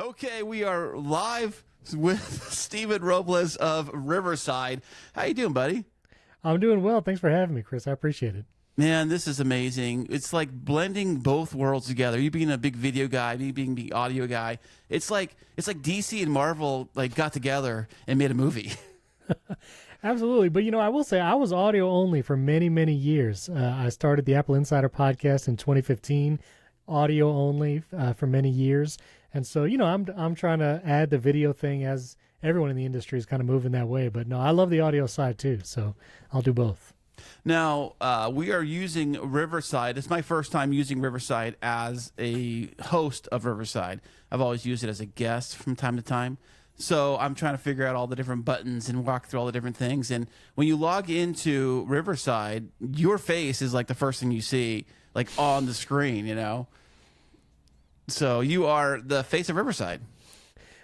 Okay, we are live with Stephen Robles of Riverside. How you doing, buddy? I'm doing well. Thanks for having me, Chris. I appreciate it. Man, this is amazing. It's like blending both worlds together. You being a big video guy, me being the audio guy. It's like DC and Marvel like got together and made a movie. Absolutely. But, I will say I was audio only for many, many years. I started the Apple Insider podcast in 2015, audio only for many years. And so, I'm trying to add the video thing as everyone in the industry is kind of moving that way. But no, I love the audio side too. So I'll do both. Now, we are using Riverside. It's my first time using Riverside as a host of Riverside. I've always used it as a guest from time to time. So I'm trying to figure out all the different buttons and walk through all the different things. And when you log into Riverside, your face is like the first thing you see, like on the screen, So you are the face of Riverside.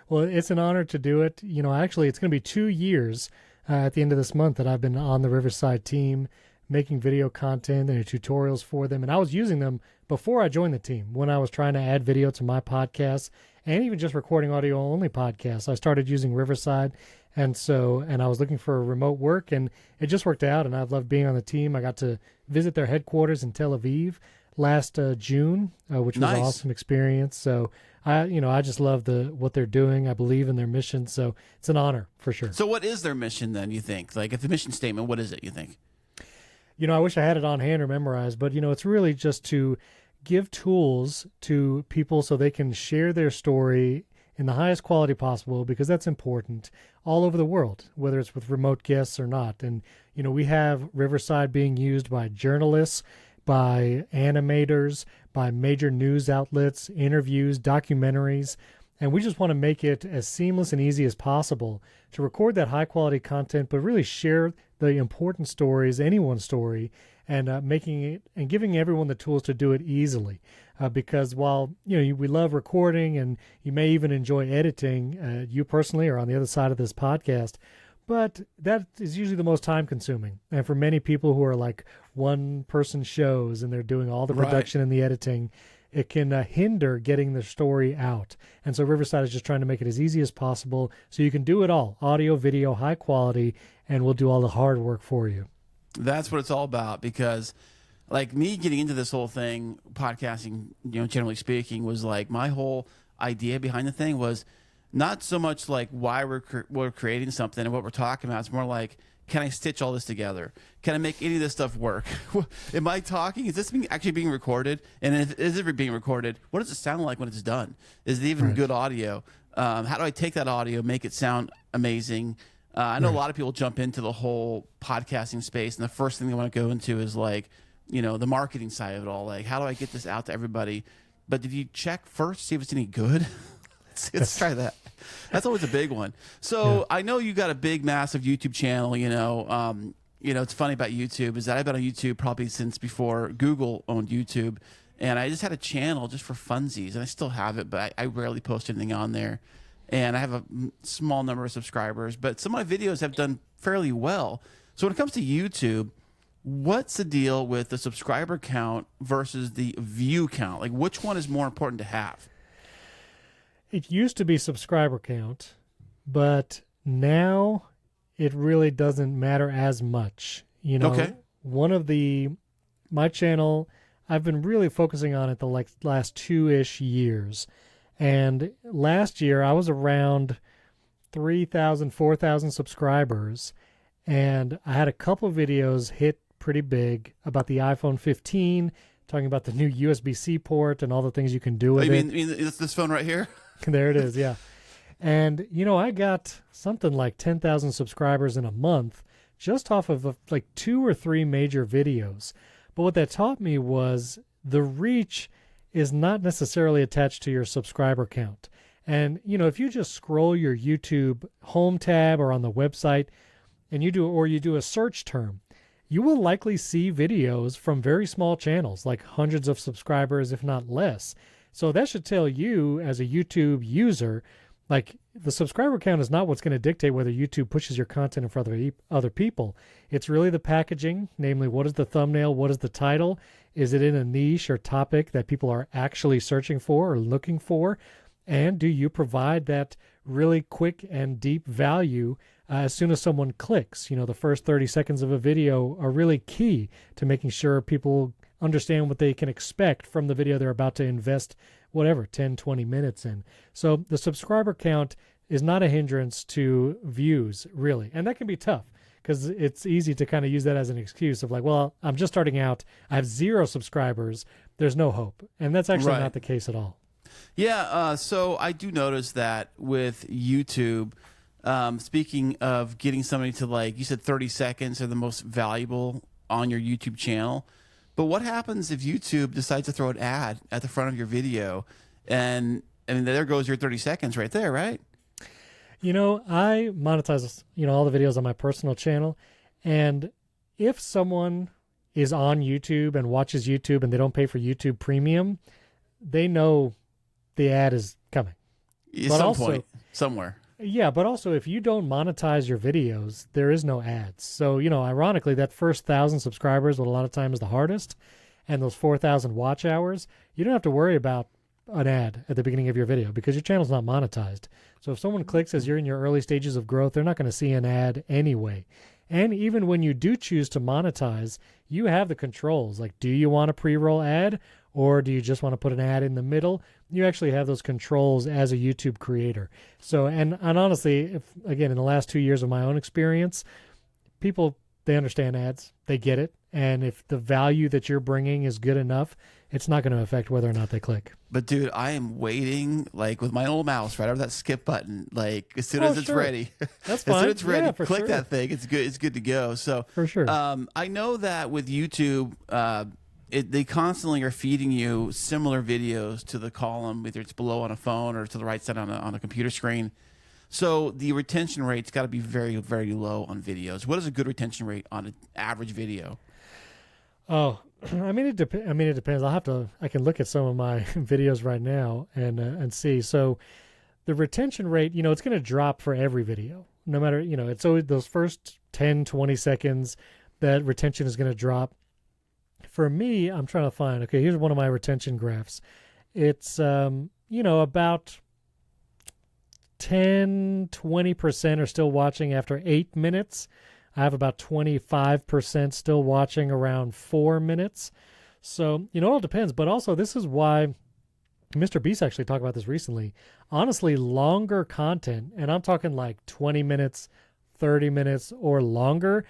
Well, it's an honor to do it. Actually, it's going to be 2 years at the end of this month that I've been on the Riverside team, making video content and tutorials for them. And I was using them before I joined the team when I was trying to add video to my podcast and even just recording audio only podcasts. I started using Riverside. And I was looking for remote work, and it just worked out. And I've loved being on the team. I got to visit their headquarters in Tel Aviv last June, which was an awesome experience. So I just love what they're doing. I believe in their mission. So it's an honor for sure. So what is their mission then, you think? Like if the mission statement, what is it, you think? I wish I had it on hand or memorized, but it's really just to give tools to people so they can share their story in the highest quality possible, because that's important all over the world, whether it's with remote guests or not. And, we have Riverside being used by journalists, by animators, by major news outlets, interviews, documentaries. And we just want to make it as seamless and easy as possible to record that high quality content, but really share the important stories, anyone's story, and making it and giving everyone the tools to do it easily. Because while we love recording and you may even enjoy editing, you personally are on the other side of this podcast, but that is usually the most time consuming. And for many people who are like one person shows and they're doing all the production and the editing, it can hinder getting the story out. And so Riverside is just trying to make it as easy as possible so you can do it all, audio, video, high quality, and we'll do all the hard work for you. That's what it's all about, because like me getting into this whole thing, podcasting, generally speaking, was like my whole idea behind the thing was not so much like why we're creating something and what we're talking about. It's more like, can I stitch all this together? Can I make any of this stuff work? Am I talking? Is this actually being recorded? And if is it being recorded, what does it sound like when it's done? Is it even good audio? How do I take that audio, make it sound amazing? I know a lot of people jump into the whole podcasting space, and the first thing they want to go into is like, the marketing side of it all. Like, how do I get this out to everybody? But did you check first, see if it's any good? Let's try that. That's always a big one. So I know you got a big, massive YouTube channel. It's funny about YouTube is that I've been on YouTube probably since before Google owned YouTube, and I just had a channel just for funsies, and I still have it, but I rarely post anything on there. And I have a small number of subscribers, but some of my videos have done fairly well. So when it comes to YouTube, what's the deal with the subscriber count versus the view count? Like, which one is more important to have? It used to be subscriber count, but now it really doesn't matter as much. My channel, I've been really focusing on it the last 2-ish years. And last year I was around 3,000, 4,000 subscribers, and I had a couple of videos hit pretty big about the iPhone 15, talking about the new USB-C port and all the things you can do with it. You mean this phone right here? There it is, yeah. And, I got something like 10,000 subscribers in a month just off of like 2 or 3 major videos. But what that taught me was the reach is not necessarily attached to your subscriber count. And, if you just scroll your YouTube home tab or on the website and you do a search term, you will likely see videos from very small channels, like hundreds of subscribers, if not less. So that should tell you as a YouTube user, like the subscriber count is not what's going to dictate whether YouTube pushes your content in front of other people. It's really the packaging, namely what is the thumbnail, what is the title, is it in a niche or topic that people are actually searching for or looking for, And do you provide that really quick and deep value as soon as someone clicks? The first 30 seconds of a video are really key to making sure people understand what they can expect from the video they're about to invest, whatever, 10, 20 minutes in. So the subscriber count is not a hindrance to views, really. And that can be tough because it's easy to kind of use that as an excuse of like, well, I'm just starting out. I have 0 subscribers. There's no hope. And that's actually not the case at all. Yeah, so I do notice that with YouTube, speaking of getting somebody to, like, you said 30 seconds are the most valuable on your YouTube channel. But what happens if YouTube decides to throw an ad at the front of your video? And there goes your 30 seconds right there, right? I monetize, all the videos on my personal channel. And if someone is on YouTube and watches YouTube and they don't pay for YouTube Premium, they know the ad is coming. At some point, somewhere. Yeah, but also if you don't monetize your videos, there is no ads. So, ironically, that first 1,000 subscribers, what a lot of times is the hardest, and those 4,000 watch hours, you don't have to worry about an ad at the beginning of your video because your channel's not monetized. So if someone clicks as you're in your early stages of growth, they're not going to see an ad anyway. And even when you do choose to monetize, you have the controls. Like, do you want a pre-roll ad or do you just want to put an ad in the middle? You actually have those controls as a YouTube creator. So, and honestly, again, in the last 2 years of my own experience, people, they understand ads, they get it. And if the value that you're bringing is good enough, it's not going to affect whether or not they click. But dude, I am waiting, like, with my old mouse right over that skip button. Like, as soon as it's ready, that's fine. As soon as it's ready, click sure. that thing. It's good. It's good to go. So for sure. I know that with YouTube, they constantly are feeding you similar videos to the column, whether it's below on a phone or to the right side on a computer screen. So the retention rate's got to be very, very low on videos. What is a good retention rate on an average video? Oh, it depends. I can look at some of my videos right now and see. So the retention rate, it's going to drop for every video. No matter, it's always those first 10, 20 seconds that retention is going to drop. For me, I'm trying to find, okay, here's one of my retention graphs. It's, about 10, 20% are still watching after 8 minutes. I have about 25% still watching around 4 minutes. So, it all depends. But also, this is why Mr. Beast actually talked about this recently. Honestly, longer content, and I'm talking like 20 minutes, 30 minutes, or longer,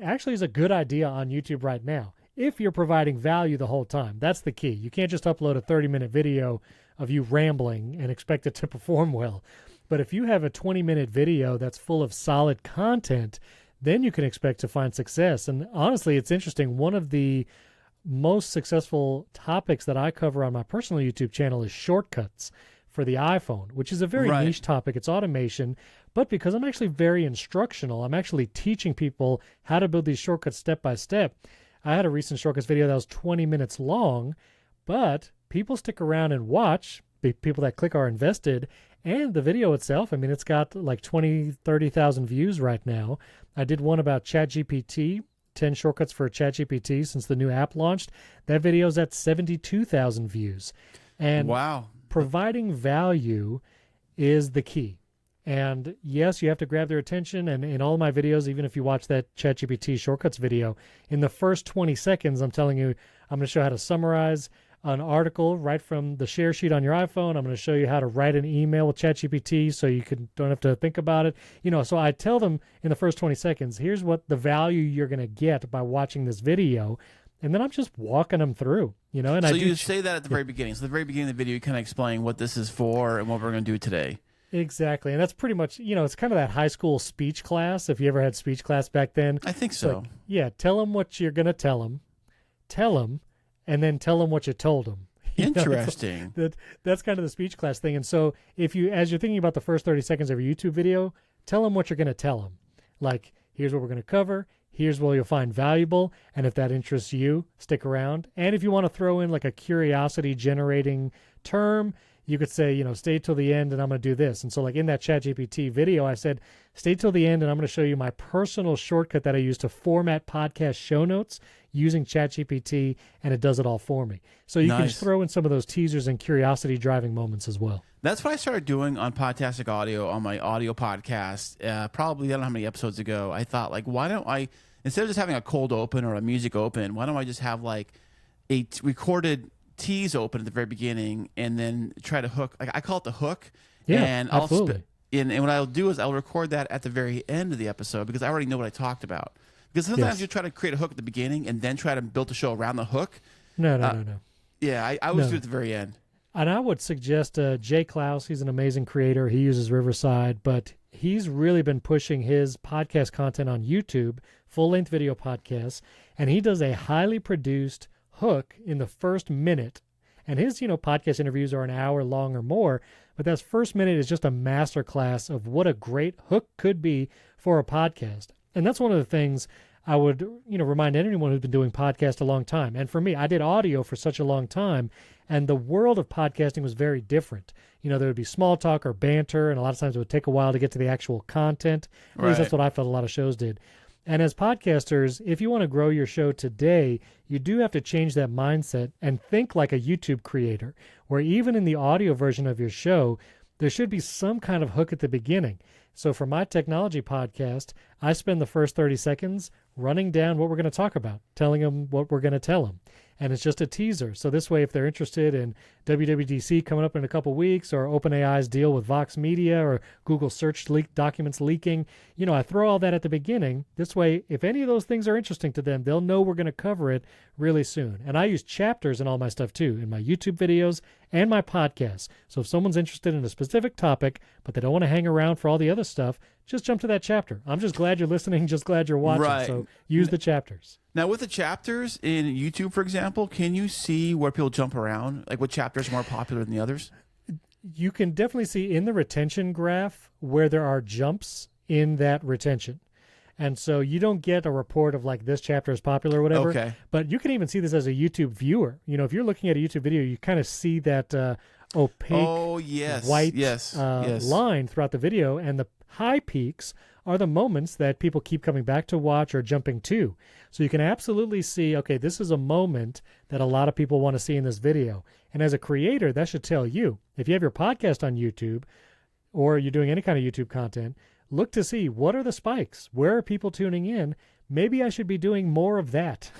actually is a good idea on YouTube right now. If you're providing value the whole time, that's the key. You can't just upload a 30-minute video of you rambling and expect it to perform well. But if you have a 20-minute video that's full of solid content, then you can expect to find success. And honestly, it's interesting. One of the most successful topics that I cover on my personal YouTube channel is shortcuts for the iPhone, which is a very niche topic. It's automation. But because I'm actually very instructional, I'm actually teaching people how to build these shortcuts step by step. I had a recent shortcuts video that was 20 minutes long, but people stick around and watch. People that click are invested. And the video itself, it's got like 20, 30,000 views right now. I did one about ChatGPT, 10 shortcuts for ChatGPT since the new app launched. That video's at 72,000 views. And wow, providing value is the key. And yes, you have to grab their attention. And in all my videos, even if you watch that ChatGPT shortcuts video, in the first 20 seconds, I'm telling you, I'm going to show how to summarize an article right from the share sheet on your iPhone. I'm going to show you how to write an email with ChatGPT so you don't have to think about it. So I tell them in the first 20 seconds, here's what the value you're going to get by watching this video. And then I'm just walking them through, And so you say that at the very beginning. So at the very beginning of the video, you kind of explain what this is for and what we're going to do today. Exactly. And that's pretty much, it's kind of that high school speech class. If you ever had speech class back then. I think so. Tell them what you're going to tell them, and then tell them what you told them. Interesting. That's kind of the speech class thing. And so as you're thinking about the first 30 seconds of your YouTube video, tell them what you're going to tell them. Like, here's what we're going to cover. Here's what you'll find valuable. And if that interests you, stick around. And if you want to throw in like a curiosity generating term, you could say, stay till the end and I'm going to do this. And so like in that ChatGPT video, I said, stay till the end and I'm going to show you my personal shortcut that I use to format podcast show notes using ChatGPT, and it does it all for me. So you can just throw in some of those teasers and curiosity-driving moments as well. That's what I started doing on Podtastic Audio, on my audio podcast. Probably, I don't know how many episodes ago. I thought, like, why don't I, instead of just having a cold open or a music open, why don't I just have, like, a recorded tease open at the very beginning and then try to hook, like, I call it the hook. Yeah, and absolutely. And what I'll do is I'll record that at the very end of the episode because I already know what I talked about. Because sometimes you try to create a hook at the beginning and then try to build the show around the hook. No. Yeah, I always do it at the very end. And I would suggest Jay Klaus. He's an amazing creator. He uses Riverside, but he's really been pushing his podcast content on YouTube, full-length video podcasts, and he does a highly produced hook in the first minute. And his, podcast interviews are an hour long or more, but that first minute is just a masterclass of what a great hook could be for a podcast. And that's one of the things I would, remind anyone who's been doing podcasts a long time. And for me, I did audio for such a long time, and the world of podcasting was very different. There would be small talk or banter, and a lot of times it would take a while to get to the actual content. At least that's what I felt a lot of shows did. And as podcasters, if you want to grow your show today, you do have to change that mindset and think like a YouTube creator, where even in the audio version of your show, there should be some kind of hook at the beginning. So for my technology podcast, I spend the first 30 seconds running down what we're going to talk about, telling them what we're going to tell them. And it's just a teaser. So this way, if they're interested in WWDC coming up in a couple weeks, or OpenAI's deal with Vox Media, or Google search documents leaking, I throw all that at the beginning. This way, if any of those things are interesting to them, they'll know we're going to cover it really soon. And I use chapters in all my stuff too, in my YouTube videos and my podcasts. So if someone's interested in a specific topic, but they don't want to hang around for all the other stuff, just jump to that chapter. I'm just glad you're listening, just glad you're watching. Right. So use the chapters. Now, with the chapters in YouTube, for example, can you see where people jump around? Like, what chapters are more popular than the others? You can definitely see in the retention graph where there are jumps in that retention. And so you don't get a report of, like, this chapter is popular or whatever. Okay. But you can even see this as a YouTube viewer. If you're looking at a YouTube video, you kind of see that opaque white line throughout the video. And the high peaks are the moments that people keep coming back to watch or jumping to. So you can absolutely see, okay, this is a moment that a lot of people want to see in this video. And as a creator, that should tell you, if you have your podcast on YouTube or you're doing any kind of YouTube content, look to see what are the spikes. Where are people tuning in? Maybe I should be doing more of that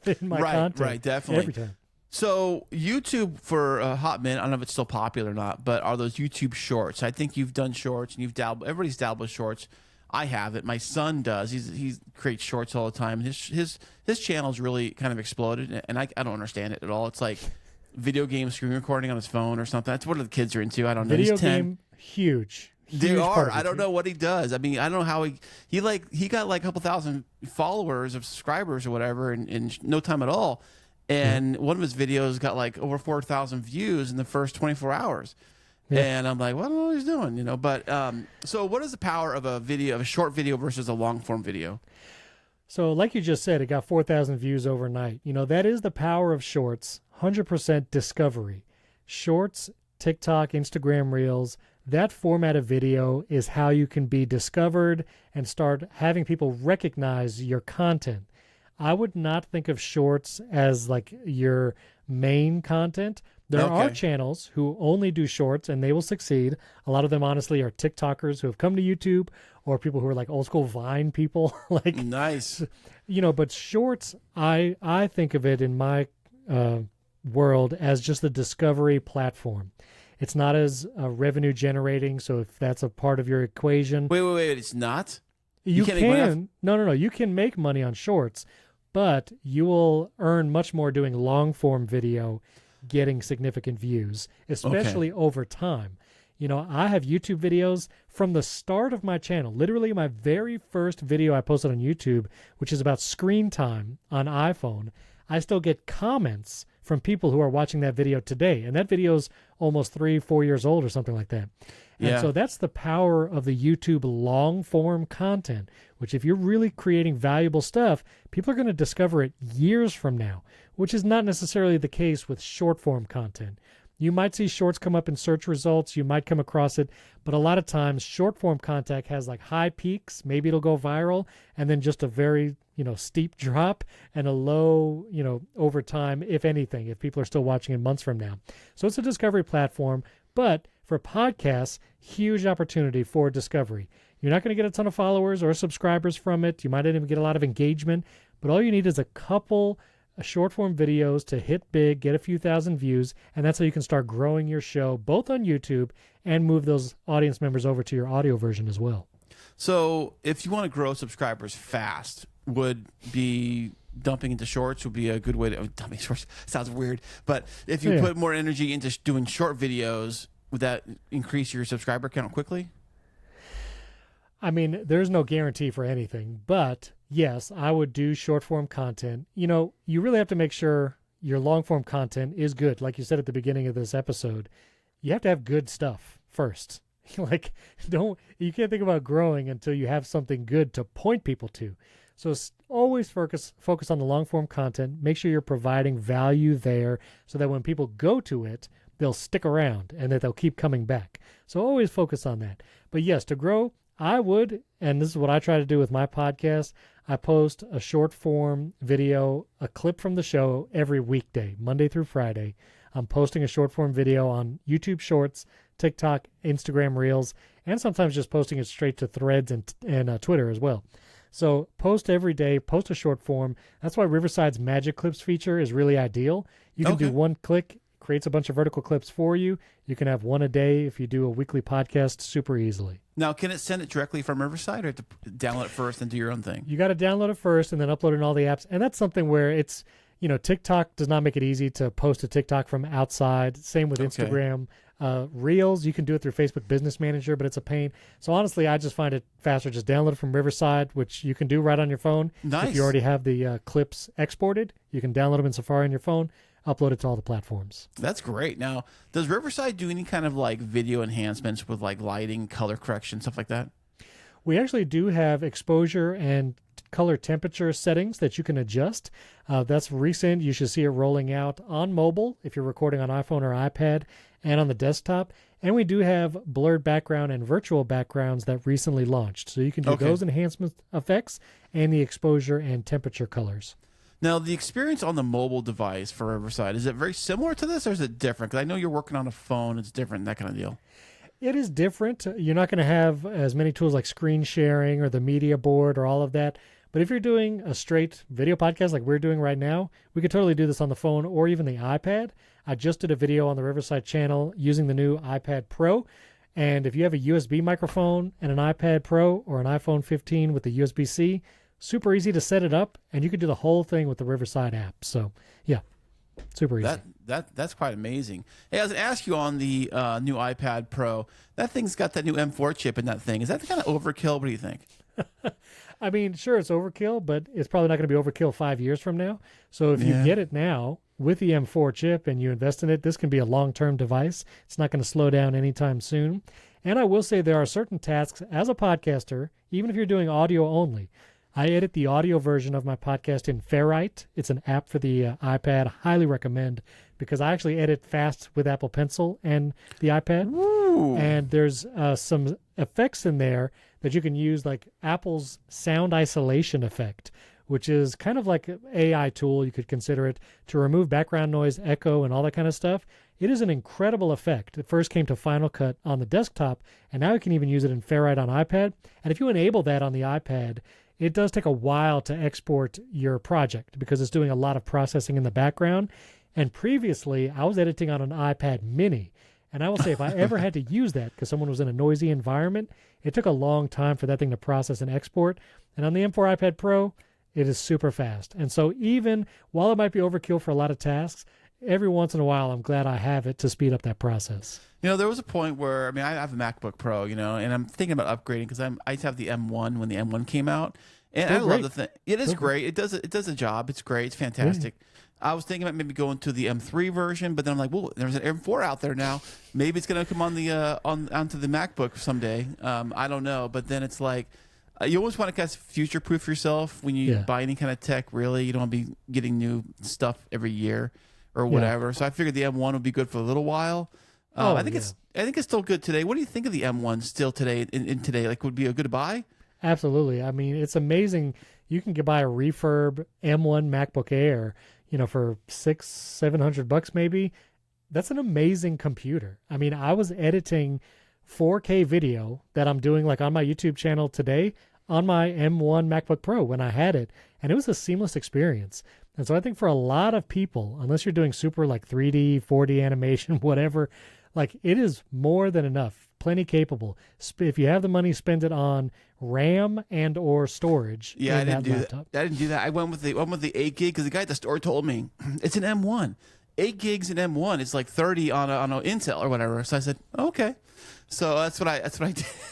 in my content. Right, definitely. Every time. So YouTube for a hot minute, I don't know if it's still popular or not, but are those YouTube shorts? I think you've done shorts and you've dabbled. Everybody's dabbled with shorts. I have it. My son does. He creates shorts all the time. His channel's really kind of exploded, and I don't understand it at all. It's like video game screen recording on his phone or something. That's what the kids are into. I don't know. Video He's 10. Game, huge. They are. I don't know what he does. I mean, I don't know how he got like a couple thousand followers of subscribers or whatever in no time at all. And one of his videos got like over 4,000 views in the first 24 hours. Yeah. And I'm like, well, I don't know what he's doing, But so what is the power of a short video versus a long form video? So like you just said, it got 4,000 views overnight. That is the power of shorts, 100% discovery. Shorts, TikTok, Instagram Reels, that format of video is how you can be discovered and start having people recognize your content. I would not think of shorts as like your main content. There are channels who only do shorts and they will succeed. A lot of them, honestly, are TikTokers who have come to YouTube, or people who are like old school Vine people. Like, nice. But shorts, I think of it in my world as just the discovery platform. It's not as revenue generating. So if that's a part of your equation. Wait. It's not? You can. No. You can make money on shorts, but you will earn much more doing long form video, getting significant views, especially over time. I have YouTube videos from the start of my channel. Literally my very first video I posted on YouTube, which is about screen time on iPhone. I still get comments from people who are watching that video today. And that video's almost 3-4 years old or something like that. And so that's the power of the YouTube long form content, which if you're really creating valuable stuff, people are going to discover it years from now, which is not necessarily the case with short form content. You might see shorts come up in search results. You might come across it, but a lot of times short form content has like high peaks. Maybe it'll go viral, and then just a very, steep drop and a low, over time, if anything, if people are still watching in months from now. So it's a discovery platform, but for podcasts, huge opportunity for discovery. You're not going to get a ton of followers or subscribers from it. You might not even get a lot of engagement, but all you need is a couple short form videos to hit big, get a few thousand views, and that's how you can start growing your show both on YouTube and move those audience members over to your audio version as well. So if you want to grow subscribers fast, would be dumping into shorts would be a good way to dumping shorts sounds weird, but if you put more energy into doing short videos, would that increase your subscriber count quickly? I mean, there's no guarantee for anything, but yes, I would do short form content. You really have to make sure your long form content is good. Like you said at the beginning of this episode, you have to have good stuff first. You can't think about growing until you have something good to point people to. So always focus on the long form content. Make sure you're providing value there so that when people go to it, they'll stick around and that they'll keep coming back. So always focus on that. But yes, to grow, I would, and this is what I try to do with my podcast, I post a short form video, a clip from the show every weekday, Monday through Friday. I'm posting a short form video on YouTube Shorts, TikTok, Instagram Reels, and sometimes just posting it straight to Threads and Twitter as well. So post every day, post a short form. That's why Riverside's Magic Clips feature is really ideal. You can do one click, creates a bunch of vertical clips for you. You can have one a day if you do a weekly podcast super easily. Now, can it send it directly from Riverside, or have to download it first and do your own thing? You got to download it first and then upload it in all the apps. And that's something where it's, TikTok does not make it easy to post a TikTok from outside. Same with Instagram. Reels, you can do it through Facebook Business Manager, but it's a pain. So honestly, I just find it faster. Just download it from Riverside, which you can do right on your phone. Nice. If you already have the clips exported, you can download them in Safari on your phone, upload it to all the platforms. That's great. Now, does Riverside do any kind of like video enhancements with like lighting, color correction, stuff like that? We actually do have exposure and color temperature settings that you can adjust. That's recent. You should see it rolling out on mobile if you're recording on iPhone or iPad, and on the desktop. And we do have blurred background and virtual backgrounds that recently launched. So you can do those enhancement effects and the exposure and temperature colors. Now, the experience on the mobile device for Riverside, is it very similar to this, or is it different? Because I know you're working on a phone. It's different, that kind of deal. It is different. You're not going to have as many tools like screen sharing or the media board or all of that. But if you're doing a straight video podcast like we're doing right now, we could totally do this on the phone or even the iPad. I just did a video on the Riverside channel using the new iPad Pro. And if you have a USB microphone and an iPad Pro or an iPhone 15 with the USB-C, super easy to set it up, and you could do the whole thing with the Riverside app. So, yeah, super easy. That's quite amazing. Hey, I was going to ask you on the new iPad Pro, that thing's got that new M4 chip in that thing. Is that kind of overkill? What do you think? I mean, sure, it's overkill, but it's probably not going to be overkill 5 years from now. So if you get it now with the M4 chip and you invest in it, this can be a long-term device. It's not going to slow down anytime soon. And I will say there are certain tasks as a podcaster, even if you're doing audio only. I edit the audio version of my podcast in Ferrite. It's an app for the iPad. Highly recommend, because I actually edit fast with Apple Pencil and the iPad. Ooh. And there's some effects in there that you can use, like Apple's sound isolation effect, which is kind of like an AI tool. You could consider it to remove background noise, echo, and all that kind of stuff. It is an incredible effect. It first came to Final Cut on the desktop, and now you can even use it in Ferrite on iPad. And if you enable that on the iPad, it does take a while to export your project because it's doing a lot of processing in the background. And previously, I was editing on an iPad mini. And I will say, if I ever had to use that because someone was in a noisy environment, it took a long time for that thing to process and export. And on the M4 iPad Pro, it is super fast. And so even while it might be overkill for a lot of tasks, every once in a while, I'm glad I have it to speed up that process. There was a point where, I have a MacBook Pro, and I'm thinking about upgrading because I used to have the M1 when the M1 came out. And I love the thing. It is great. It does a job. It's great. It's fantastic. Yeah. I was thinking about maybe going to the M3 version, but then I'm like, well, there's an M4 out there now. Maybe it's going to come on the onto the MacBook someday. I don't know. But then it's like, you always want to kind of future-proof yourself when you buy any kind of tech, really. You don't want to be getting new stuff every year or whatever. So I figured the M1 would be good for a little while. I think it's still good today. What do you think of the M1 still today? In today, like, would be a good buy? Absolutely. I mean, it's amazing. You can buy a refurb M1 MacBook Air, for $600-700 maybe. That's an amazing computer. I mean, I was editing 4K video that I'm doing like on my YouTube channel today on my M1 MacBook Pro when I had it, and it was a seamless experience. And so I think for a lot of people, unless you're doing super like 3D, 4D animation, whatever, like it is more than enough. Plenty capable. If you have the money, spend it on RAM and or storage. Yeah, I didn't do that. I didn't do that. I went with the 8 gig because the guy at the store told me it's an M1. 8 gigs in M1 is like 30 on a Intel or whatever. So I said, okay. So that's what I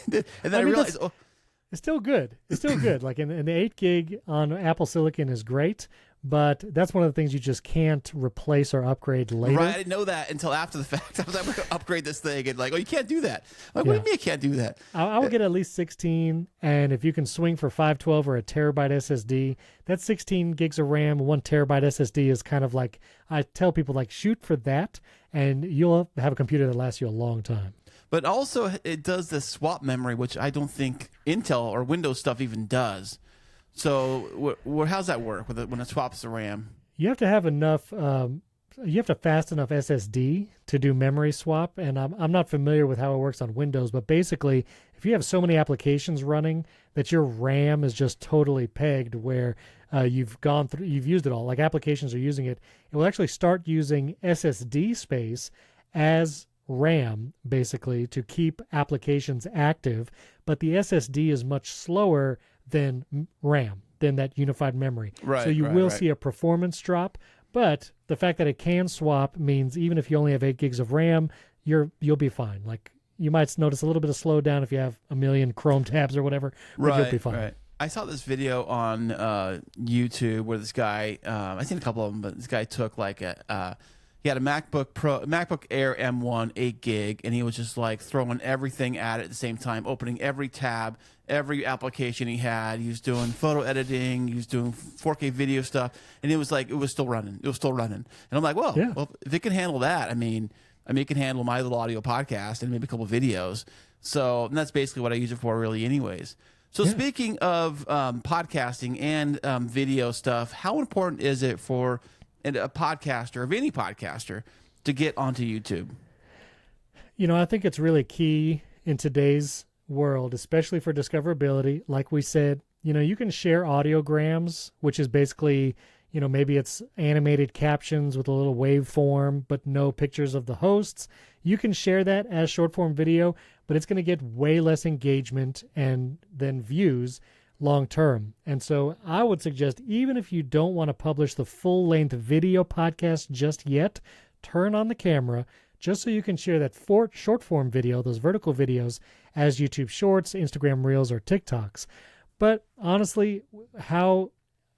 did. And then I realized, it's still good. It's still good. Like in the 8 gig on Apple Silicon is great, but that's one of the things you just can't replace or upgrade later. Right, I didn't know that until after the fact. I was like, I'm going to upgrade this thing, and like, oh, you can't do that. I'm like, what do you mean I can't do that? I would get at least 16, and if you can swing for 512 or a terabyte SSD, that's 16 gigs of RAM, 1 terabyte SSD is kind of like, I tell people, like, shoot for that, and you'll have a computer that lasts you a long time. But also, it does the swap memory, which I don't think Intel or Windows stuff even does. So, how's that work when it swaps the RAM? You have to have enough. You have to fast enough SSD to do memory swap, and I'm not familiar with how it works on Windows. But basically, if you have so many applications running that your RAM is just totally pegged, where you've used it all, like applications are using it, it will actually start using SSD space as RAM, basically, to keep applications active, but the SSD is much slower than RAM, than that unified memory. Right, so you will see a performance drop, but the fact that it can swap means even if you only have 8 gigs of RAM, you'll be fine. Like, you might notice a little bit of slowdown if you have a million Chrome tabs or whatever, but you'll be fine. Right. I saw this video on YouTube where this guy, I've seen a couple of them, but this guy took like he had a MacBook Air M1 8 gig, and he was just like throwing everything at it at the same time, opening every tab, every application he had. He was doing photo editing, he was doing 4K video stuff, and it was still running. It was still running. And I'm like, well, if it can handle that, I mean, it can handle my little audio podcast and maybe a couple of videos. So, and that's basically what I use it for, really, anyways. So, speaking of podcasting and video stuff, how important is it for a podcaster, of any podcaster, to get onto YouTube? I think it's really key in today's world, especially for discoverability. Like we said, you can share audiograms, which is basically, maybe it's animated captions with a little waveform, but no pictures of the hosts. You can share that as short form video, but it's going to get way less engagement and then views long term. And so I would suggest, even if you don't want to publish the full length video podcast just yet, turn on the camera just so you can share that short form video, those vertical videos, as YouTube Shorts, Instagram Reels, or TikToks. But honestly, how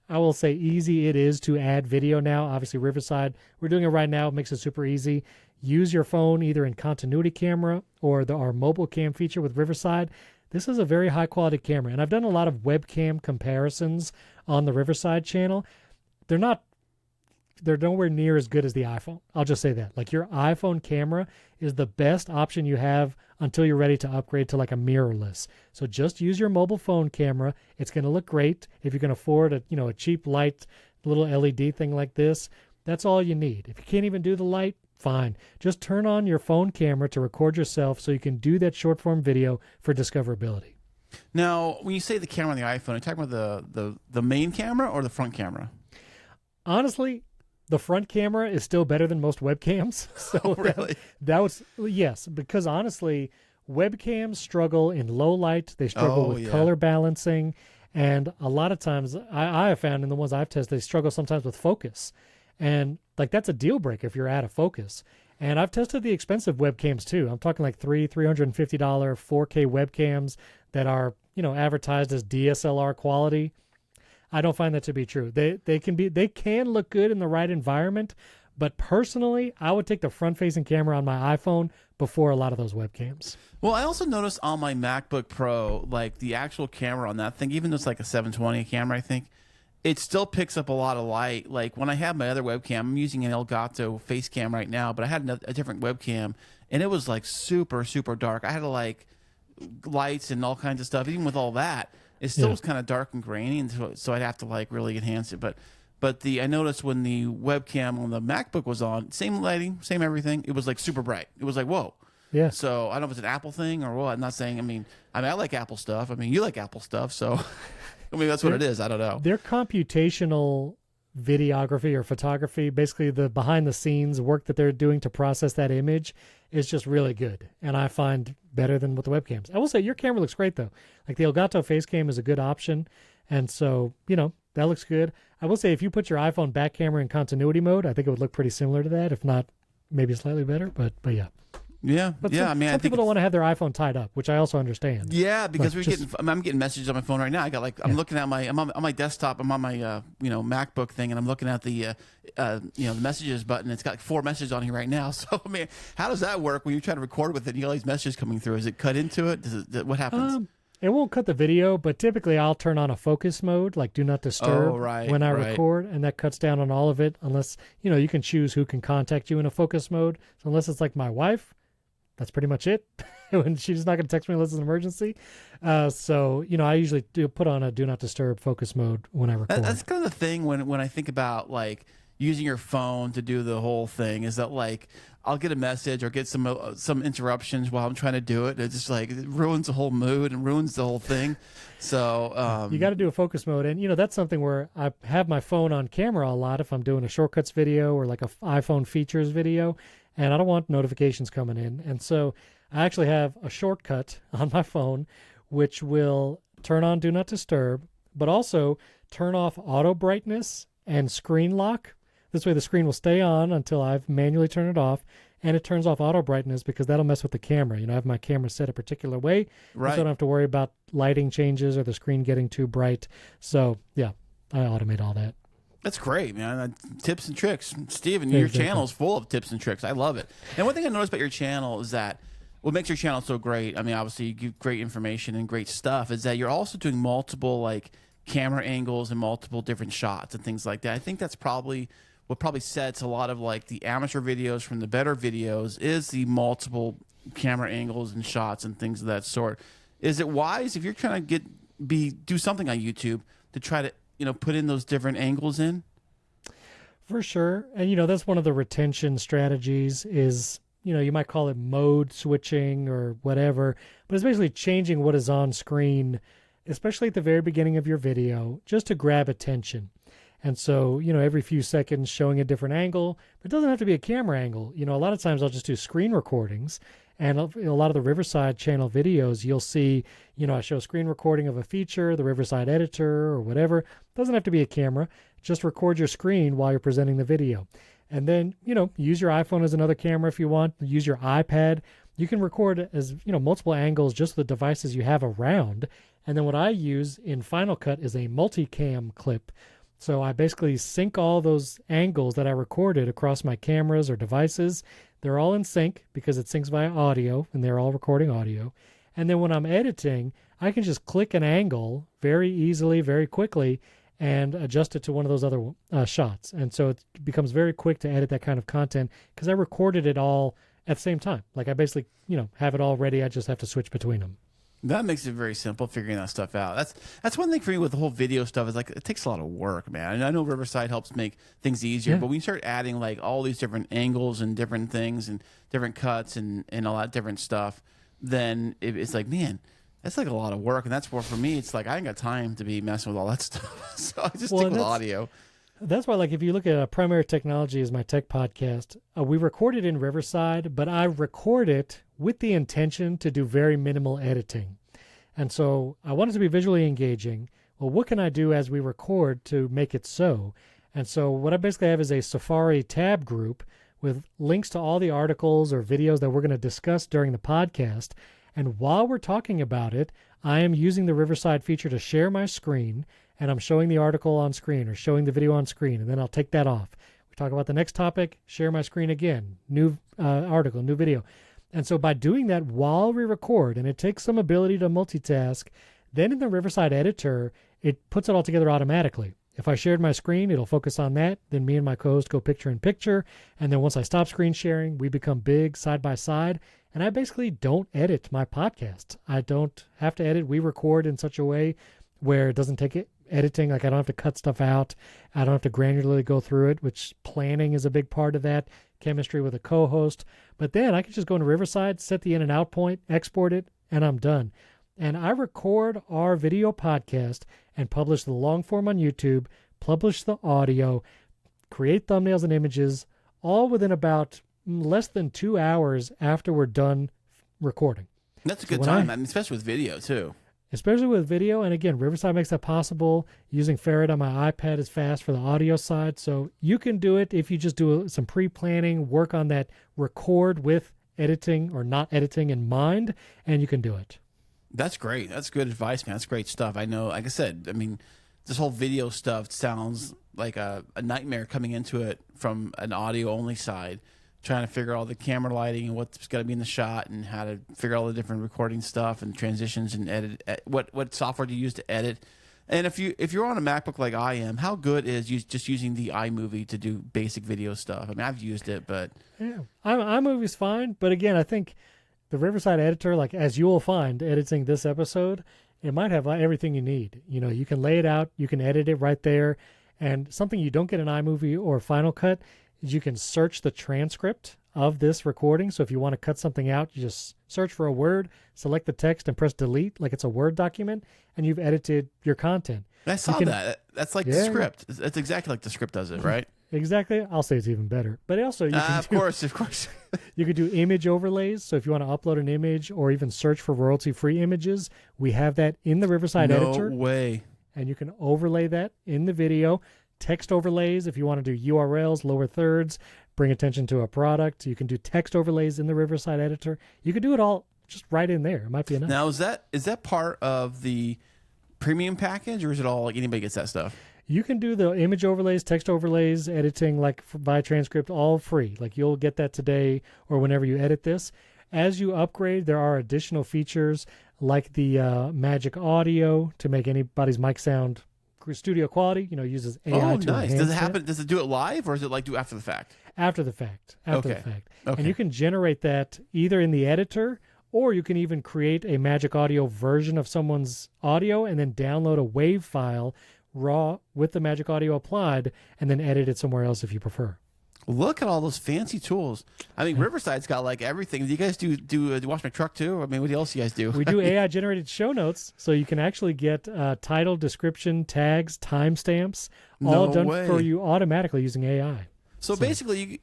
I will say easy it is to add video now. Obviously, Riverside, we're doing it right now. It makes it super easy. Use your phone either in continuity camera or our mobile cam feature with Riverside. This is a very high quality camera, and I've done a lot of webcam comparisons on the Riverside channel. They're nowhere near as good as the iPhone. I'll just say that. Like, your iPhone camera is the best option you have until you're ready to upgrade to like a mirrorless. So just use your mobile phone camera. It's going to look great. If you can afford a cheap light little LED thing like this, that's all you need. If you can't even do the light, fine. Just turn on your phone camera to record yourself so you can do that short form video for discoverability. Now, when you say the camera on the iPhone, are you talking about the main camera or the front camera? Honestly, the front camera is still better than most webcams. So really? Yes, because honestly, webcams struggle in low light. They struggle with color balancing. And a lot of times, I have found in the ones I've tested, they struggle sometimes with focus. And like, that's a deal breaker if you're out of focus. And I've tested the expensive webcams too. I'm talking like $350 4K webcams that are, advertised as DSLR quality. I don't find that to be true. They can look good in the right environment, but personally, I would take the front-facing camera on my iPhone before a lot of those webcams. Well, I also noticed on my MacBook Pro, like the actual camera on that thing, even though it's like a 720 camera, I think, it still picks up a lot of light. Like when I have my other webcam, I'm using an Elgato face cam right now, but I had a different webcam, and it was like super, super dark. I had to like lights and all kinds of stuff. Even with all that, it still was kind of dark and grainy, and so I'd have to like really enhance it. But I noticed when the webcam on the MacBook was on, same lighting, same everything, it was like super bright. It was like, whoa. Yeah. So I don't know if it's an Apple thing or what. I'm not saying. I mean, I like Apple stuff. I mean, you like Apple stuff, so I mean that's what it is. I don't know. Their computational videography or photography, basically the behind the scenes work that they're doing to process that image, is just really good, and I find better than with the webcams. I will say your camera looks great though. Like the Elgato face cam is a good option, and so that looks good. I will say if you put your iPhone back camera in continuity mode, I think it would look pretty similar to that, if not maybe slightly better. But yeah. Yeah, but yeah. Some, I mean, some people don't want to have their iPhone tied up, which I also understand. Yeah, because like I'm getting messages on my phone right now. I'm looking at I'm on my desktop. I'm on my MacBook thing, and I'm looking at the the messages button. It's got like 4 messages on here right now. So I mean, how does that work when you try to record with it? And you got all these messages coming through. Is it cut into it? What happens? It won't cut the video, but typically I'll turn on a focus mode, like do not disturb, when I record, and that cuts down on all of it. Unless you can choose who can contact you in a focus mode. So unless it's like my wife. That's pretty much it. When she's not going to text me unless it's an emergency. So I usually do put on a do not disturb focus mode when I record. That's kind of the thing when I think about like using your phone to do the whole thing, is that like I'll get a message or get some interruptions while I'm trying to do it. It just like it ruins the whole mood and ruins the whole thing. So you got to do a focus mode, and that's something where I have my phone on camera a lot if I'm doing a shortcuts video or like a iPhone features video. And I don't want notifications coming in. And so I actually have a shortcut on my phone which will turn on Do Not Disturb, but also turn off auto brightness and screen lock. This way the screen will stay on until I've manually turned it off. And it turns off auto brightness because that'll mess with the camera. I have my camera set a particular way. Right. So I don't have to worry about lighting changes or the screen getting too bright. So, yeah, I automate all that. That's great, man. Tips and tricks. Steven, your channel is full of tips and tricks. I love it. And one thing I noticed about your channel is that what makes your channel so great, I mean, obviously you give great information and great stuff, is that you're also doing multiple like camera angles and multiple different shots and things like that. I think that's probably what sets a lot of like the amateur videos from the better videos, is the multiple camera angles and shots and things of that sort. Is it wise if you're trying to do something on YouTube to try to put in those different angles in? For sure. And, that's one of the retention strategies is, you might call it mode switching or whatever, but it's basically changing what is on screen, especially at the very beginning of your video, just to grab attention. And so, every few seconds showing a different angle, but it doesn't have to be a camera angle. A lot of times I'll just do screen recordings. And a lot of the Riverside channel videos, you'll see, I show a screen recording of a feature, the Riverside editor or whatever. It doesn't have to be a camera. Just record your screen while you're presenting the video. And then, use your iPhone as another camera if you want. Use your iPad. You can record as, multiple angles, just the devices you have around. And then what I use in Final Cut is a multicam clip. So I basically sync all those angles that I recorded across my cameras or devices. They're all in sync because it syncs via audio, and they're all recording audio. And then when I'm editing, I can just click an angle very easily, very quickly, and adjust it to one of those other shots. And so it becomes very quick to edit that kind of content because I recorded it all at the same time. Like I basically, have it all ready. I just have to switch between them. That makes it very simple figuring that stuff out. That's one thing for me with the whole video stuff, is like it takes a lot of work, man. And I know Riverside helps make things easier, but when you start adding like all these different angles and different things and different cuts and all that different stuff, then it's like, man, that's like a lot of work. And that's where for me, it's like I ain't got time to be messing with all that stuff. So I just stick with audio. That's why, like, if you look at Primary Technology as my tech podcast, we record it in Riverside, but I record it with the intention to do very minimal editing. And so I want it to be visually engaging. Well, what can I do as we record to make it so? And so what I basically have is a Safari tab group with links to all the articles or videos that we're going to discuss during the podcast. And while we're talking about it, I am using the Riverside feature to share my screen, and I'm showing the article on screen or showing the video on screen, and then I'll take that off. We talk about the next topic, share my screen again, new article, new video. And so by doing that while we record, and it takes some ability to multitask, then in the Riverside editor, it puts it all together automatically. If I shared my screen, it'll focus on that. Then me and my co-host go picture in picture. And then once I stop screen sharing, we become big side by side. And I basically don't edit my podcast. I don't have to edit. We record in such a way where it doesn't take editing. Like I don't have to cut stuff out. I don't have to granularly go through it, which planning is a big part of that. Chemistry with a co-host. But then I can just go into Riverside, set the in and out point, export it, and I'm done. And I record our video podcast and publish the long form on YouTube, publish the audio, create thumbnails and images, all within about less than 2 hours after we're done recording. That's a good time, especially with video too. Especially with video. And again, Riverside makes that possible. Using Ferret on my iPad is fast for the audio side. So you can do it if you just do some pre-planning, work on that record with editing or not editing in mind, and you can do it. That's great. That's good advice, man. That's great stuff. I know, like I said, I mean, this whole video stuff sounds like a nightmare coming into it from an audio-only side, trying to figure out all the camera lighting and what's going to be in the shot and how to figure out all the different recording stuff and transitions and edit. What software do you use to edit? And if you're on a MacBook like I am, how good is just using the iMovie to do basic video stuff? I mean, I've used it, but yeah, iMovie's fine. But again, I think the Riverside editor, like as you will find editing this episode, it might have everything you need. You know, you can lay it out, you can edit it right there. And something you don't get in iMovie or Final Cut is you can search the transcript of this recording. So if you want to cut something out, you just search for a word, select the text, and press delete like it's a Word document, and you've edited your content. I saw that. That's like the script. That's exactly like the script does it, right? Exactly. I'll say it's even better. But also, you can of course. You could do image overlays. So if you want to upload an image or even search for royalty-free images, we have that in the Riverside editor. No way. And you can overlay that in the video. Text overlays, if you want to do URLs, lower thirds, bring attention to a product. You can do text overlays in the Riverside editor. You can do it all just right in there. It might be enough. Now, is that part of the premium package, or is it all like anybody gets that stuff? You can do the image overlays, text overlays, editing like by transcript, all free. Like you'll get that today or whenever you edit this. As you upgrade, there are additional features like the Magic Audio to make anybody's mic sound studio quality. You know, uses AI to nice. enhance Does it happen? Does it do it live, or is it like do after the fact? After the fact. After the fact. Okay. And you can generate that either in the editor, or you can even create a Magic Audio version of someone's audio and then download a WAV file raw with the Magic Audio applied and then edit it somewhere else if you prefer. Look at all those fancy tools. I mean, Riverside's got like everything. Do you guys do wash my truck too? I mean, what else do you guys do? We do AI generated show notes, so you can actually get title, description, tags, timestamps, all done for you automatically using AI. So basically,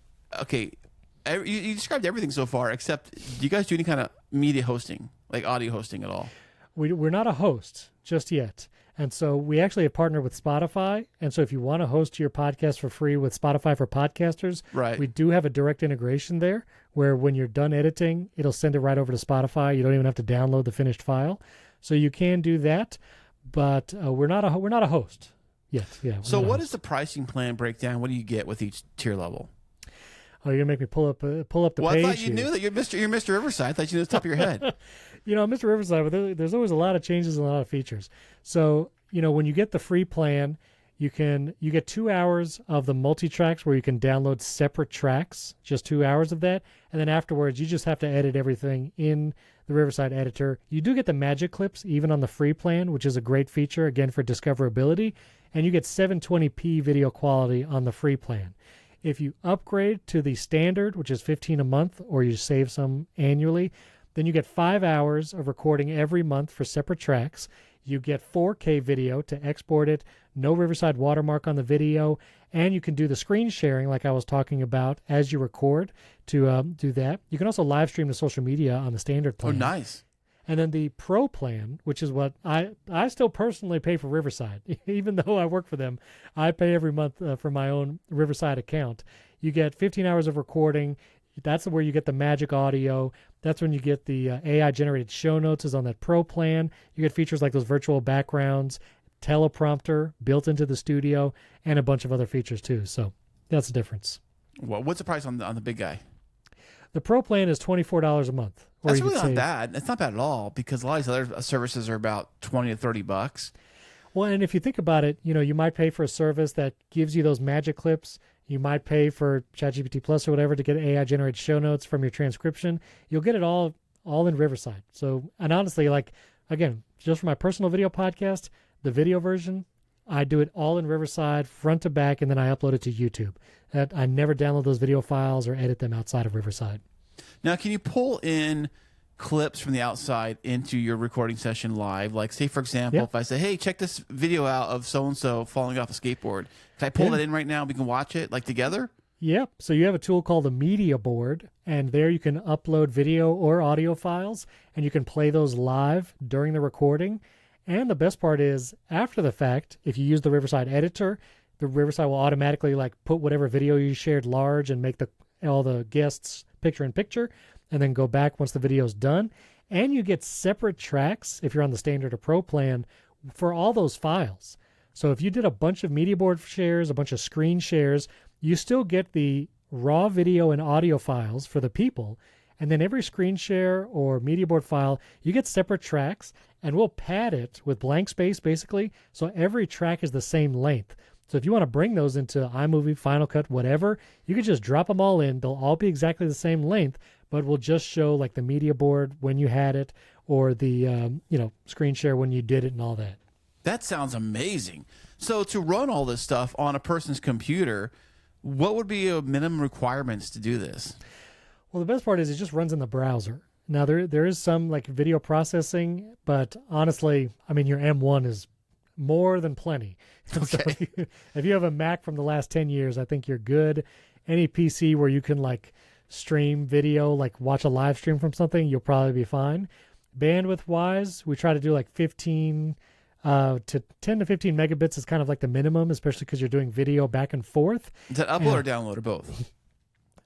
you described everything so far, except do you guys do any kind of media hosting, like audio hosting at all? We're not a host just yet. And so we actually have partnered with Spotify. And so if you want to host your podcast for free with Spotify for podcasters, right, we do have a direct integration there where when you're done editing, it'll send it right over to Spotify. You don't even have to download the finished file. So you can do that, but we're not a host yet. Yeah. So what is the pricing plan breakdown? What do you get with each tier level? Oh, you're going to make me pull up the well, page. I thought you knew that you're Mr. Riverside. I thought you knew the top of your head. You know, Mr. Riverside, but there's always a lot of changes and a lot of features. So, you know, when you get the free plan, you get 2 hours of the multi-tracks where you can download separate tracks, just 2 hours of that. And then afterwards, you just have to edit everything in the Riverside editor. You do get the magic clips even on the free plan, which is a great feature, again, for discoverability. And you get 720p video quality on the free plan. If you upgrade to the standard, which is $15 a month, or you save some annually, then you get 5 hours of recording every month for separate tracks. You get 4K video to export it, no Riverside watermark on the video, and you can do the screen sharing like I was talking about as you record to do that. You can also live stream to social media on the standard plan. Oh, nice. And then the Pro plan, which is what I still personally pay for Riverside. Even though I work for them, I pay every month for my own Riverside account. You get 15 hours of recording. That's where you get the Magic Audio. That's when you get the AI-generated show notes is on that Pro plan. You get features like those virtual backgrounds, teleprompter built into the studio, and a bunch of other features too. So that's the difference. Well, what's the price on the big guy? The Pro plan is $24 a month. That's really not bad. It's not bad at all because a lot of these other services are about $20 to $30. Well, and if you think about it, you might pay for a service that gives you those magic clips. You might pay for ChatGPT Plus or whatever to get AI generated show notes from your transcription. You'll get it all in Riverside. So, and honestly, like, again, just for my personal video podcast, the video version, I do it all in Riverside, front to back, and then I upload it to YouTube. I never download those video files or edit them outside of Riverside. Now, can you pull in clips from the outside into your recording session live? Like, say, for example, if I say, hey, check this video out of so-and-so falling off a skateboard. Can I pull that in right now? We can watch it, like, together? Yep. So you have a tool called a media board, and there you can upload video or audio files, and you can play those live during the recording. And the best part is, after the fact, if you use the Riverside editor, the Riverside will automatically like put whatever video you shared large and make all the guests picture-in-picture, and then go back once the video is done. And you get separate tracks, if you're on the standard or pro plan, for all those files. So if you did a bunch of media board shares, a bunch of screen shares, you still get the raw video and audio files for the people. And then every screen share or media board file, you get separate tracks, and we'll pad it with blank space, basically, so every track is the same length. So if you want to bring those into iMovie, Final Cut, whatever, you can just drop them all in. They'll all be exactly the same length, but we'll just show like the media board when you had it, or the screen share when you did it, and all that. That sounds amazing. So to run all this stuff on a person's computer, what would be a minimum requirements to do this? Well, the best part is it just runs in the browser. Now, there is some like video processing, but honestly, I mean, your M1 is more than plenty. Okay. So if you have a Mac from the last 10 years, I think you're good. Any PC where you can like stream video, like watch a live stream from something, you'll probably be fine. Bandwidth wise, we try to do like 15 to 10 to 15 megabits is kind of like the minimum, especially because you're doing video back and forth. Is that upload or download or both?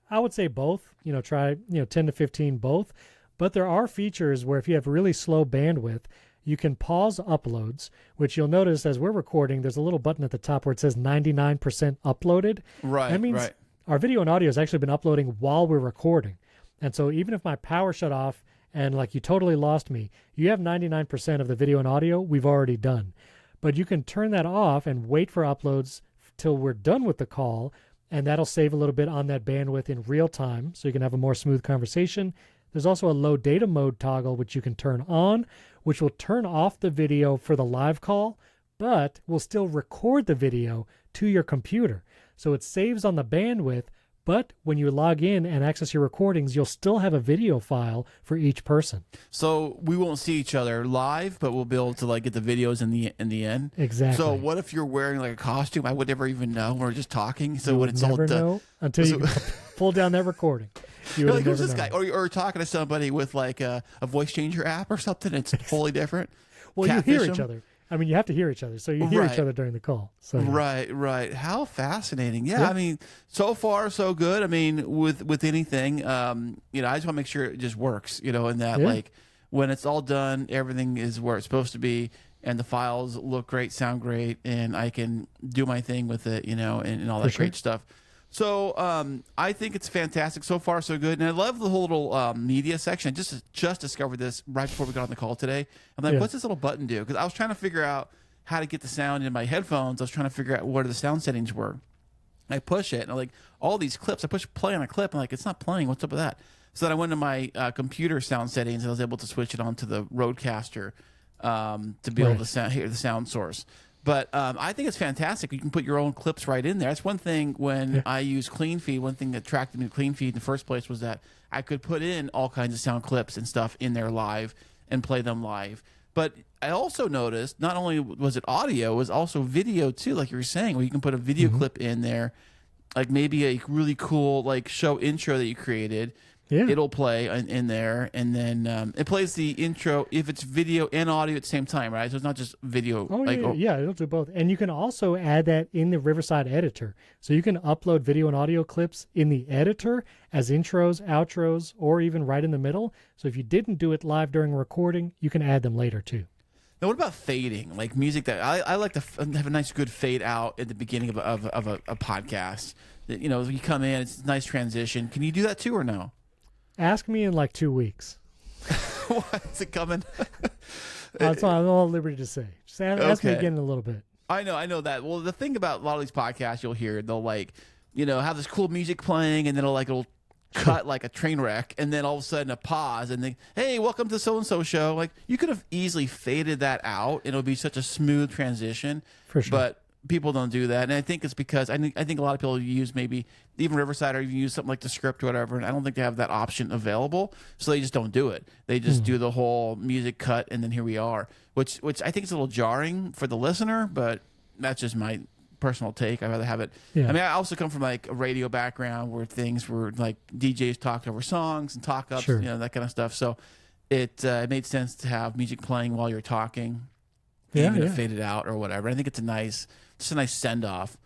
I would say both. Try 10 to 15 both. But there are features where if you have really slow bandwidth, you can pause uploads, which you'll notice as we're recording, there's a little button at the top where it says 99% uploaded. Right. That means our video and audio has actually been uploading while we're recording. And so even if my power shut off and like you totally lost me, you have 99% of the video and audio we've already done. But you can turn that off and wait for uploads till we're done with the call, and that'll save a little bit on that bandwidth in real time, so you can have a more smooth conversation. There's also a low data mode toggle, which you can turn on, which will turn off the video for the live call, but will still record the video to your computer. So it saves on the bandwidth, but when you log in and access your recordings, you'll still have a video file for each person. So we won't see each other live, but we'll be able to like get the videos in the end. Exactly. So what if you're wearing like a costume? I would never even know. We're just talking. So You when would it's all never done, know until you pull down that recording. You you're would like, who's never this know. guy? Or talking to somebody with like a voice changer app or something. It's totally different. Well, Catfish you hear each them. other. I mean, you have to hear each other, so you hear Right. each other during the call. So Right. How fascinating. Yeah, I mean, so far so good. I mean, with anything, I just want to make sure it just works, and that like when it's all done, everything is where it's supposed to be, and the files look great, sound great, and I can do my thing with it, and all that great stuff. So I think it's fantastic. So far, so good. And I love the whole little media section. I just discovered this right before we got on the call today. I'm like, what's this little button do? Because I was trying to figure out how to get the sound in my headphones. I was trying to figure out what the sound settings were. I push it, and I'm like, all these clips. I push play on a clip. I'm like, it's not playing. What's up with that? So then I went to my computer sound settings, and I was able to switch it onto the Rodecaster to be able to hear the sound source. But I think it's fantastic. You can put your own clips right in there. That's one thing when I use CleanFeed. One thing that attracted me to CleanFeed in the first place was that I could put in all kinds of sound clips and stuff in there live and play them live. But I also noticed not only was it audio, it was also video too, like you were saying, where you can put a video clip in there, like maybe a really cool like show intro that you created. Yeah. It'll play in there, and then it plays the intro if it's video and audio at the same time, right? So it's not just video. Oh, yeah, it'll do both. And you can also add that in the Riverside editor. So you can upload video and audio clips in the editor as intros, outros, or even right in the middle. So if you didn't do it live during recording, you can add them later too. Now, what about fading? Like music that I like to have a nice, good fade out at the beginning of a podcast. That, you come in, it's a nice transition. Can you do that too, or no? Ask me in like 2 weeks. Why is it coming? So I'm all at liberty to say. Just ask me Okay. again in a little bit. I know that. Well, the thing about a lot of these podcasts, you'll hear they'll like, have this cool music playing, and then it'll cut like a train wreck, and then all of a sudden a pause, and then, hey, welcome to so and so show. Like, you could have easily faded that out, and it'll be such a smooth transition. For sure. But people don't do that, and I think it's because I think a lot of people use maybe even Riverside or even use something like the script or whatever, and I don't think they have that option available, so they just don't do it. They just do the whole music cut, and then here we are, which I think is a little jarring for the listener, but that's just my personal take. I'd rather have it. Yeah. I mean, I also come from like a radio background where things were like DJs talked over songs and talk ups, Sure. that kind of stuff. So it made sense to have music playing while you're talking, Yeah, even yeah. to fade it out or whatever. I think it's a nice send off.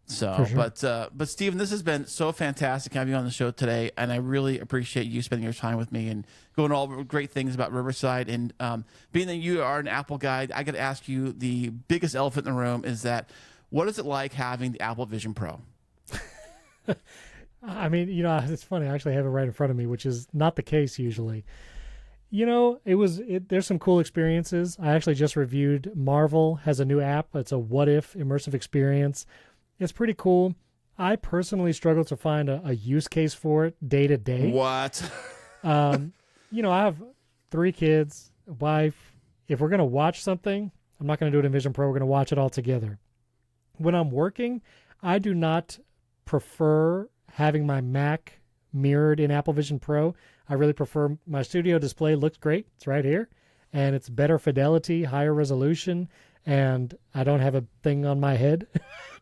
So, For sure. but Steven, this has been so fantastic having you on the show today, and I really appreciate you spending your time with me and going all over great things about Riverside. And being that you are an Apple guy, I got to ask you the biggest elephant in the room is that what is it like having the Apple Vision Pro? I mean, it's funny. I actually have it right in front of me, which is not the case usually. There's some cool experiences. I actually just reviewed Marvel has a new app. It's a what if immersive experience. It's pretty cool. I personally struggle to find a use case for it day to day. What? I have 3 kids, a wife. If we're going to watch something, I'm not going to do it in Vision Pro. We're going to watch it all together. When I'm working, I do not prefer having my Mac mirrored in Apple Vision Pro. I really prefer my studio display looks great. It's right here. And it's better fidelity, higher resolution, and I don't have a thing on my head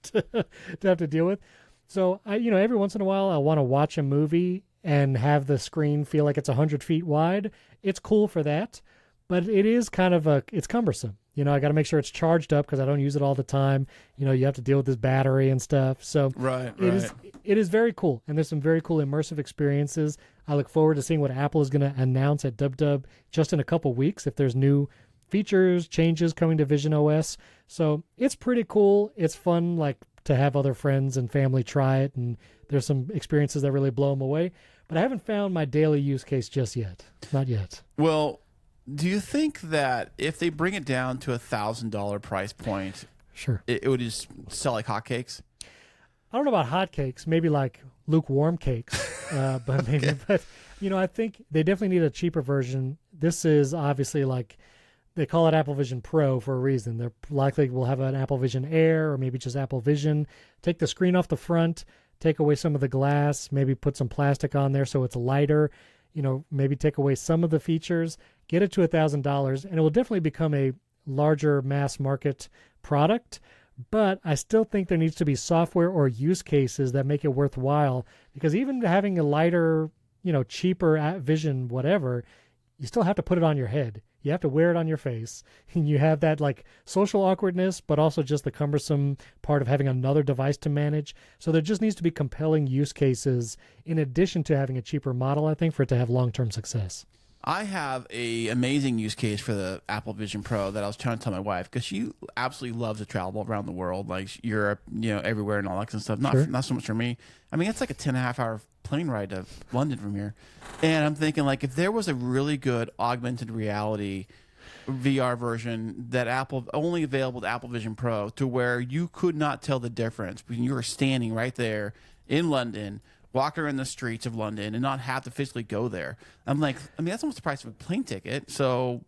to have to deal with. So, every once in a while, I want to watch a movie and have the screen feel like it's 100 feet wide. It's cool for that, but it is kind of it's cumbersome. I got to make sure it's charged up because I don't use it all the time. You have to deal with this battery and stuff. So Right. it is very cool, and there's some very cool immersive experiences. I look forward to seeing what Apple is going to announce at DubDub just in a couple weeks if there's new features, changes coming to Vision OS. So it's pretty cool. It's fun, like to have other friends and family try it, and there's some experiences that really blow them away. But I haven't found my daily use case just yet. Not yet. Well, do you think that if they bring it down to $1,000 price point, Sure. it would just sell like hotcakes? I don't know about hotcakes, maybe like lukewarm cakes, but maybe. Okay. But I think they definitely need a cheaper version. This is obviously like they call it Apple Vision Pro for a reason. They're likely will have an Apple Vision Air or maybe just Apple Vision. Take the screen off the front, take away some of the glass, maybe put some plastic on there so it's lighter. Maybe take away some of the features, get it to $1,000, and it will definitely become a larger mass market product. But I still think there needs to be software or use cases that make it worthwhile, because even having a lighter, cheaper Vision, whatever, you still have to put it on your head. You have to wear it on your face. And you have that like social awkwardness, but also just the cumbersome part of having another device to manage. So there just needs to be compelling use cases in addition to having a cheaper model, I think, for it to have long-term success. I have a amazing use case for the Apple Vision Pro that I was trying to tell my wife, because she absolutely loves to travel around the world, like Europe, everywhere and all that kind of stuff. Not so much for me. I mean, it's like a 10.5-hour plane ride to London from here. And I'm thinking, like, if there was a really good augmented reality VR version that only available to Apple Vision Pro, to where you could not tell the difference when you were standing right there in London, walk around the streets of London and not have to physically go there. I'm like, that's almost the price of a plane ticket. So,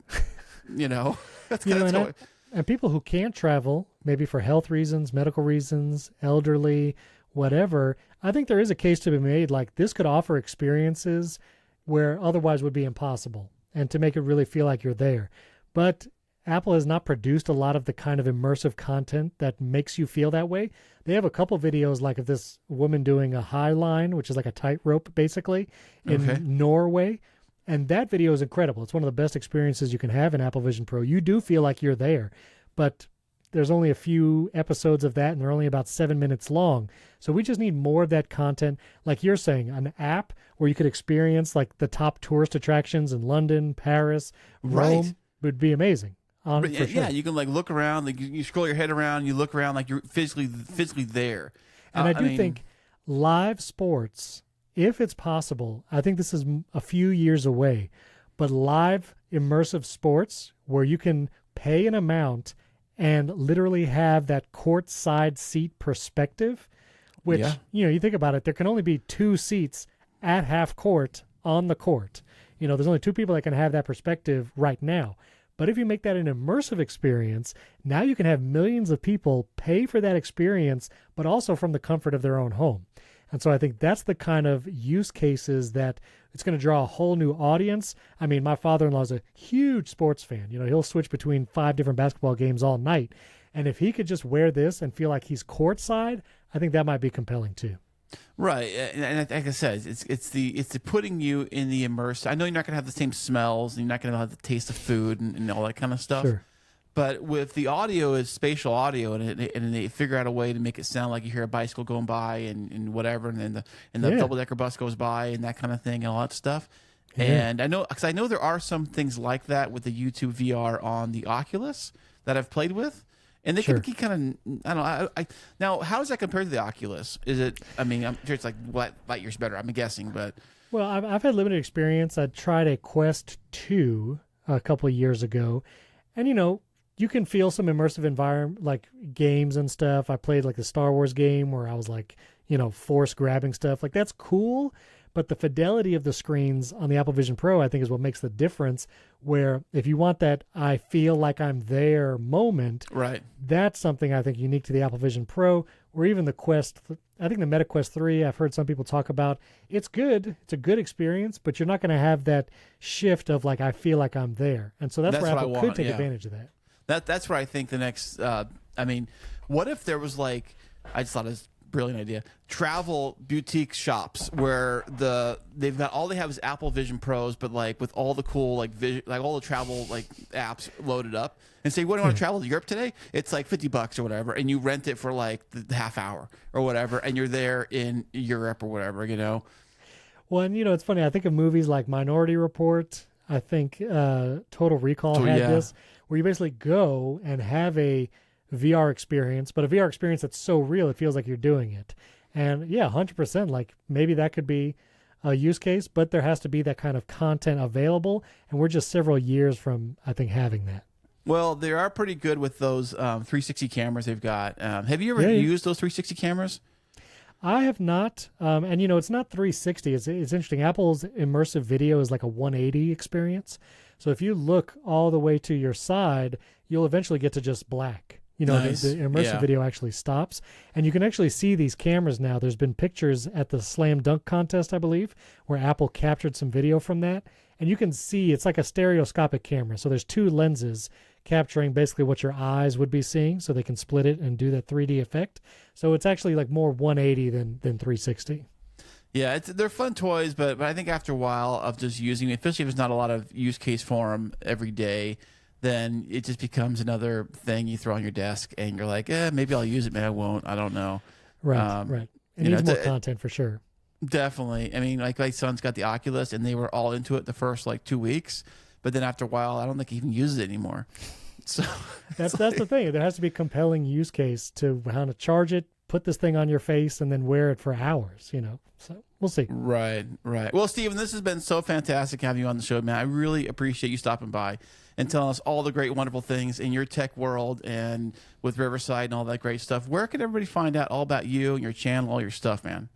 that's and people who can't travel, maybe for health reasons, medical reasons, elderly, whatever, I think there is a case to be made. Like, this could offer experiences where otherwise would be impossible, and to make it really feel like you're there. But Apple has not produced a lot of the kind of immersive content that makes you feel that way. They have a couple videos like of this woman doing a high line, which is like a tightrope basically, in Norway. And that video is incredible. It's one of the best experiences you can have in Apple Vision Pro. You do feel like you're there, but there's only a few episodes of that, and they're only about 7 minutes long. So we just need more of that content. Like you're saying, an app where you could experience like the top tourist attractions in London, Paris, Rome would be amazing. Yeah, you can like look around, like you scroll your head around, you look around like you're physically there. And I think live sports, if it's possible, I think this is a few years away, but live immersive sports where you can pay an amount and literally have that courtside seat perspective, which, you think about it, there can only be 2 seats at half court on the court. There's only 2 people that can have that perspective right now. But if you make that an immersive experience, now you can have millions of people pay for that experience, but also from the comfort of their own home. And so I think that's the kind of use cases that it's going to draw a whole new audience. I mean, my father-in-law is a huge sports fan. He'll switch between 5 different basketball games all night. And if he could just wear this and feel like he's courtside, I think that might be compelling too. Right, and like I said, it's the putting you in the immersive. I know you're not going to have the same smells, and you're not going to have the taste of food and all that kind of stuff. Sure. But with the audio is spatial audio, and they figure out a way to make it sound like you hear a bicycle going by and whatever, and then the double-decker bus goes by and that kind of thing and all that stuff. Yeah. And I know there are some things like that with the YouTube VR on the Oculus that I've played with. And they can kind of, I don't know. Now, how does that compare to the Oculus? Is it, I'm sure it's like light years better, I'm guessing, but. Well, I've had limited experience. I tried a Quest 2 a couple of years ago. And, you can feel some immersive environment, like games and stuff. I played like the Star Wars game where I was like, force grabbing stuff. Like that's cool. But the fidelity of the screens on the Apple Vision Pro, I think, is what makes the difference. Where if you want that I feel like I'm there moment, right, that's something I think unique to the Apple Vision Pro, or even the Quest. I think the Meta Quest 3, I've heard some people talk about. It's good. It's a good experience, but you're not going to have that shift of like I feel like I'm there. And so that's where Apple could take advantage of that. That's where I think the next. What if there was like, I just thought it was brilliant idea, travel boutique shops where they have is Apple Vision Pros, but like with all the cool like all the travel like apps loaded up, and say, what do you want to travel to Europe today? It's like $50 or whatever, and you rent it for like the half hour or whatever, and you're there in Europe or whatever, Well, and it's funny, I think of movies like Minority Report. I think Total Recall had this, where you basically go and have a VR experience, but a VR experience that's so real it feels like you're doing it. And 100%, like maybe that could be a use case, but there has to be that kind of content available, and we're just several years from, I think, having that. Well, they are pretty good with those 360 cameras they've got. Have you ever used those 360 cameras? I have not, and it's not 360. It's interesting. Apple's immersive video is like a 180 experience. So if you look all the way to your side, you'll eventually get to just black. Nice. The immersive video actually stops, and you can actually see these cameras now. There's been pictures at the Slam Dunk contest, I believe, where Apple captured some video from that, and you can see it's like a stereoscopic camera. So there's 2 lenses capturing basically what your eyes would be seeing, so they can split it and do that 3D effect. So it's actually like more 180 than 360. Yeah, they're fun toys, but I think after a while of just using it, especially if there's not a lot of use case for them every day, then it just becomes another thing you throw on your desk, and you're like, maybe I'll use it, maybe I won't. I don't know. Right, right. It needs more content for sure. Definitely. Like my son's got the Oculus, and they were all into it the first like 2 weeks, but then after a while, I don't think he even uses it anymore. So that's the thing. There has to be a compelling use case to how to charge it, put this thing on your face, and then wear it for hours. So we'll see. Right. Well, Steven, this has been so fantastic having you on the show, man. I really appreciate you stopping by and telling us all the great, wonderful things in your tech world and with Riverside and all that great stuff. Where can everybody find out all about you and your channel, all your stuff, man?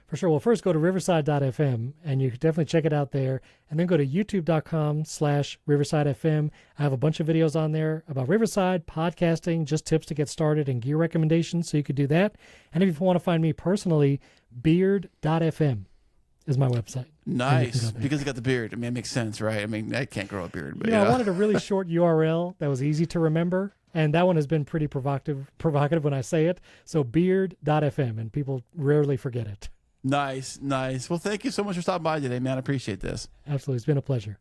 For sure. Well, first go to riverside.fm, and you can definitely check it out there. And then go to youtube.com/riversidefm. I have a bunch of videos on there about Riverside, podcasting, just tips to get started, and gear recommendations, so you could do that. And if you want to find me personally, beard.fm is my website. Nice, because you got the beard. It makes sense, right? I can't grow a beard. But I wanted a really short URL that was easy to remember, and that one has been pretty provocative when I say it. So beard.fm, and people rarely forget it. Nice. Well, thank you so much for stopping by today, man. I appreciate this. Absolutely. It's been a pleasure.